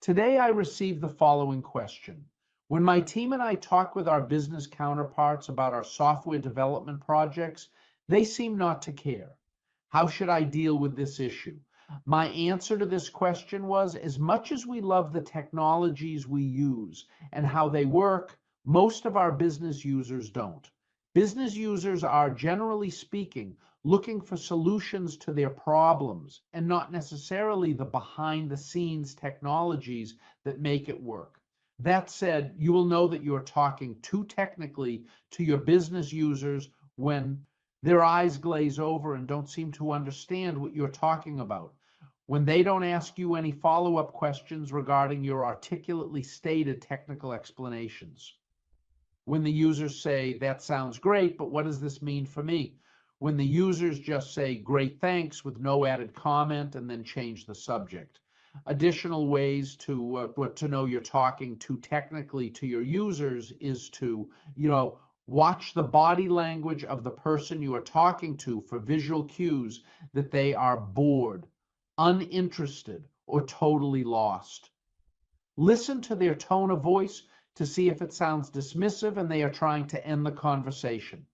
Today I received the following question. When my team and I talk with our business counterparts about our software development projects, they seem not to care. How should I deal with this issue? My answer to this question was, as much as we love the technologies we use and how they work, most of our business users don't. Business users are, generally speaking, looking for solutions to their problems and not necessarily the behind the scenes technologies that make it work. That said, you will know that you're talking too technically to your business users when their eyes glaze over and don't seem to understand what you're talking about. When they don't ask you any follow-up questions regarding your articulately stated technical explanations. When the users say, that sounds great, but what does this mean for me? When the users just say, great, thanks, with no added comment and then change the subject. Additional ways to know you're talking too technically to your users is to, watch the body language of the person you are talking to for visual cues that they are bored, uninterested, or totally lost. Listen to their tone of voice to see if it sounds dismissive and they are trying to end the conversation.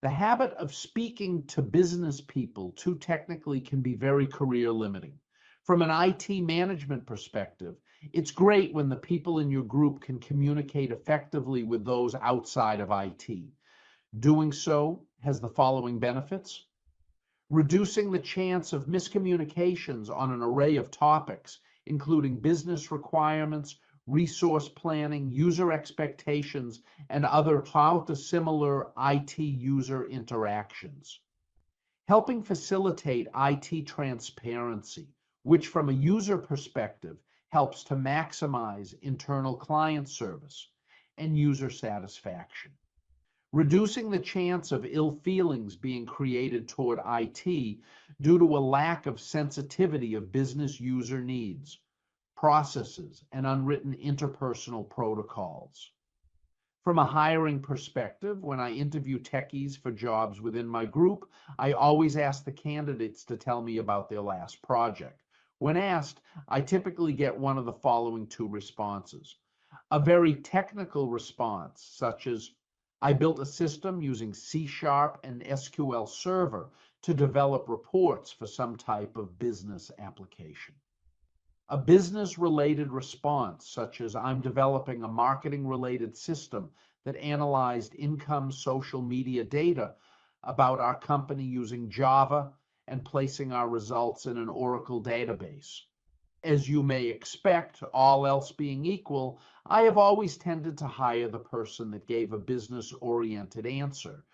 The habit of speaking to business people too technically can be very career limiting. From an IT management perspective, it's great when the people in your group can communicate effectively with those outside of IT. Doing so has the following benefits: reducing the chance of miscommunications on an array of topics, including business requirements, resource planning, user expectations, and other similar IT user interactions. Helping facilitate IT transparency, which from a user perspective helps to maximize internal client service and user satisfaction. Reducing the chance of ill feelings being created toward IT due to a lack of sensitivity of business user needs, processes, and unwritten interpersonal protocols. From a hiring perspective, when I interview techies for jobs within my group, I always ask the candidates to tell me about their last project. When asked, I typically get one of the following two responses. A very technical response, such as, I built a system using C# and SQL Server to develop reports for some type of business application. A business-related response, such as I'm developing a marketing-related system that analyzed income social media data about our company using Java and placing our results in an Oracle database. As you may expect, all else being equal, I have always tended to hire the person that gave a business-oriented answer,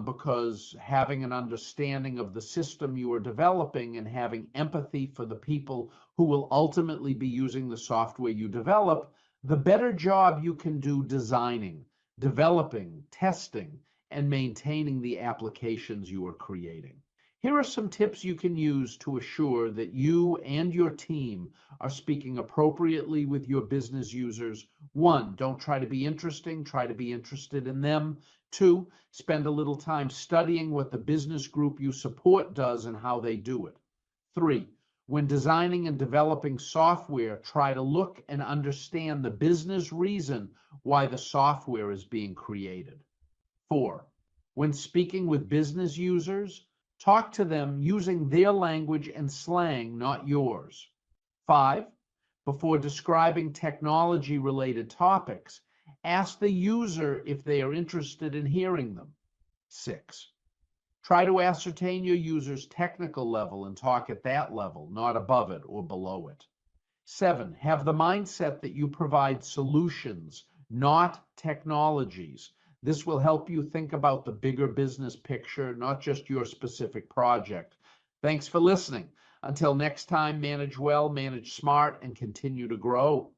because having an understanding of the system you are developing and having empathy for the people who will ultimately be using the software you develop, the better job you can do designing, developing, testing, and maintaining the applications you are creating. Here are some tips you can use to assure that you and your team are speaking appropriately with your business users. 1, don't try to be interesting, try to be interested in them. 2, spend a little time studying what the business group you support does and how they do it. 3, when designing and developing software, try to look and understand the business reason why the software is being created. 4, when speaking with business users, talk to them using their language and slang, not yours. 5, before describing technology-related topics, ask the user if they are interested in hearing them. 6, try to ascertain your user's technical level and talk at that level, not above it or below it. 7, have the mindset that you provide solutions, not technologies. This will help you think about the bigger business picture, not just your specific project. Thanks for listening. Until next time, manage well, manage smart, and continue to grow.